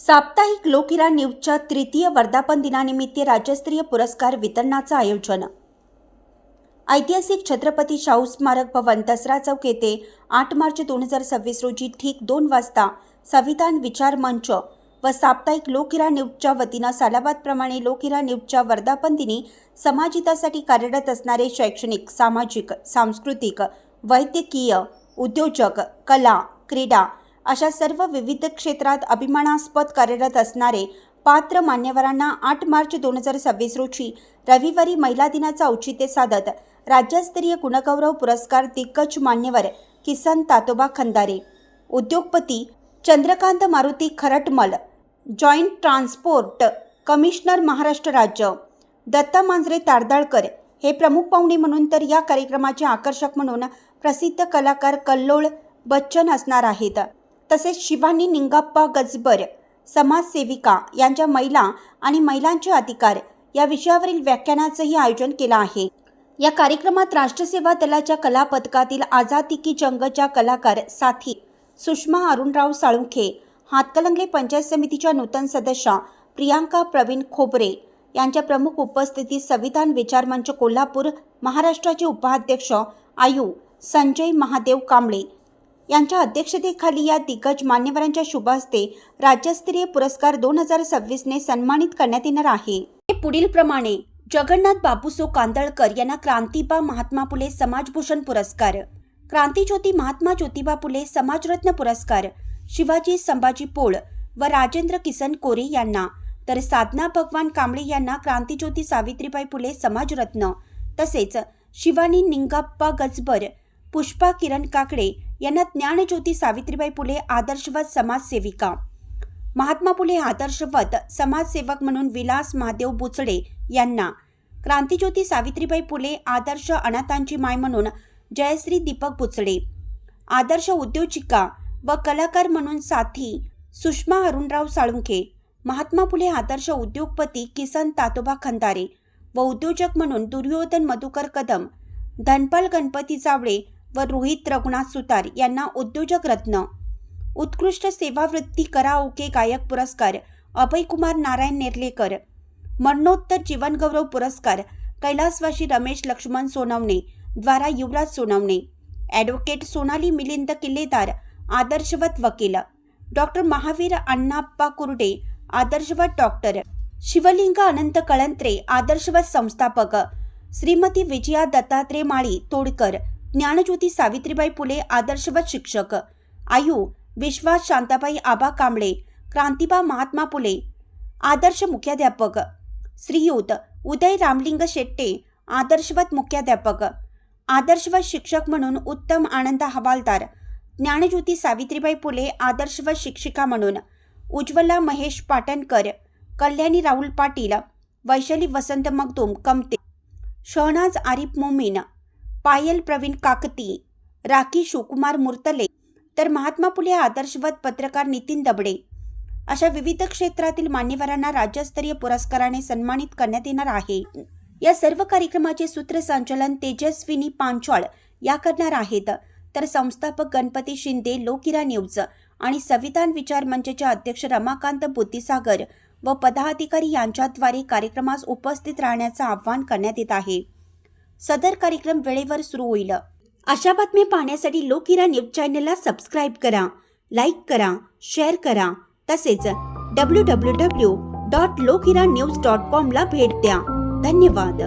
साप्ताहिक लोकहिरा न्यूजच्या तृतीय वर्धापन दिनानिमित्त राज्यस्तरीय पुरस्कार वितरणाचं आयोजन। ऐतिहासिक छत्रपती शाहू स्मारक भवन दसरा चौक येथे 8 मार्च 2026 रोजी ठीक 2 वाजता संविधान विचार मंच व साप्ताहिक लोकहिरा न्यूजच्या वतीनं सालाबादप्रमाणे लोकहिरा न्यूजच्या वर्धापन दिनी समाजहितासाठी कार्यरत असणारे शैक्षणिक, सामाजिक, सांस्कृतिक, वैद्यकीय, उद्योजक, कला, क्रीडा अशा सर्व विविध क्षेत्रात अभिमानास्पद कार्यरत असणारे पात्र मान्यवरांना 8 मार्च 2026 रोजी रविवारी महिला दिनाचं औचित्य साधत राज्यस्तरीय गुणगौरव पुरस्कार दिग्गज मान्यवर किसन तातोबा खंदारे, उद्योगपती Chandrakant Maruti Kharatmal, joint transport commissioner Maharashtra राज्य दत्ता मांजरे तारदाळकर हे प्रमुख पाहुणे म्हणून तर या कार्यक्रमाचे आकर्षक म्हणून प्रसिद्ध कलाकार कल्लोळ बच्चन असणार आहेत। तसेच शिवानी निंगाप्पा गजबर समाजसेविका यांच्या महिला आणि महिलांचे अधिकार या विषयावरील व्याख्यानाचंही आयोजन केलं आहे। या कार्यक्रमात राष्ट्रसेवा दलाच्या कला पथकातील आझादी की जंगच्या कलाकार साथी सुषमा अरुणराव साळुंखे, हातकणंगले पंचायत समितीच्या नूतन सदस्या प्रियांका प्रवीण खोबरे यांच्या प्रमुख उपस्थितीत संविधान विचार मंच कोल्हापूर महाराष्ट्राचे उपाध्यक्ष आयु संजय महादेव कांबळे यांच्या अध्यक्षतेखाली या दिग्गज मान्यवरांच्या शुभ हस्ते राज्यस्तरीय पुरस्कार 2026 ने सन्मानित करण्यात येणार आहे। पुढील प्रमाणे जगन्नाथ बापूसो कांदळकर यांना क्रांतिबा महात्मा फुले समाजभूषण पुरस्कार, क्रांतिज्योती महात्मा ज्योतिबा फुले समाजरत्न पुरस्कार शिवाजी संभाजी पोळ व राजेंद्र किसन कोरे यांना, तर साधना भगवान कांबळे यांना क्रांतिज्योती सावित्रीबाई फुले समाजरत्न, तसेच शिवानी निंगाप्पा गजबर, पुष्पा किरण काकडे यांना ज्ञानज्योती सावित्रीबाई फुले आदर्शवत समाजसेविका, महात्मा फुले आदर्शवत समाजसेवक म्हणून विलास महादेव बुचडे यांना, क्रांतिज्योती सावित्रीबाई फुले आदर्श अनाथांची माय म्हणून जयश्री दीपक बुचडे, आदर्श उद्योजिका व कलाकार म्हणून साथी सुषमा अरुणराव साळुंखे, महात्मा फुले आदर्श उद्योगपती किसन तातोबा खंदारे व उद्योजक म्हणून दुर्योधन मधुकर कदम, धनपाल गणपती जावळे व रोहित रघुनाथ सुतार यांना उद्योजक रत्न, उत्कृष्ट सेवावृत्ती कराओके गायक पुरस्कार अभयकुमार नारायण नेर्लेकर, मरणोत्तर जीवनगौरव पुरस्कार कैलासवासी रमेश लक्ष्मण सोनवणे द्वारा युवराज सोनवणे, ॲडव्होकेट सोनाली मिलिंद किल्लेदार आदर्शवत वकील, डॉक्टर महावीर अण्णाप्पा कुर्डे आदर्शवत डॉक्टर, शिवलिंग अनंत कळंत्रे आदर्शवत संस्थापक, श्रीमती विजया दत्तात्रय माळी तोडकर ज्ञानज्योती सावित्रीबाई फुले आदर्शवत शिक्षक, आयु विश्वास शांताबाई आबा कांबळे क्रांतिबा महात्मा फुले आदर्श मुख्याध्यापक, श्रीयुत उदय रामलिंग शेट्टे आदर्शवत मुख्याध्यापक, आदर्शवत शिक्षक म्हणून उत्तम आनंद हवालदार, ज्ञानज्योती सावित्रीबाई फुले आदर्शवत शिक्षिका म्हणून उज्ज्वला महेश पाटणकर, कल्याणी राहुल पाटील, वैशाली वसंत मगदूम कमते, शहनाज आरिफ मोमीन, पायल प्रवीण काकती, राखी शिवकुमार मुर्तले, तर महात्मा फुले आदर्शवत पत्रकार नितीन दबडे अशा विविध क्षेत्रातील मान्यवरांना राज्यस्तरीय पुरस्काराने सन्मानित करण्यात येणार आहे। या सर्व कार्यक्रमाचे सूत्रसंचालन तेजस्विनी पांचाळ या करणार आहेत, तर संस्थापक गणपती शिंदे लोकहिरा न्यूज आणि संविधान विचार मंचचे अध्यक्ष रमाकांत बुद्धिसागर व पदाधिकारी यांच्याद्वारे कार्यक्रमास उपस्थित राहण्याचं आवाहन करण्यात येत आहे। सदर कार्यक्रम वेळेवर सुरू होईल। अशा बातम्या पाहण्यासाठी लोकहिरा न्यूज चॅनलला सबस्क्राईब करा, लाईक करा, शेअर करा, तसेच www.lokhirannews.com ला भेट द्या। धन्यवाद।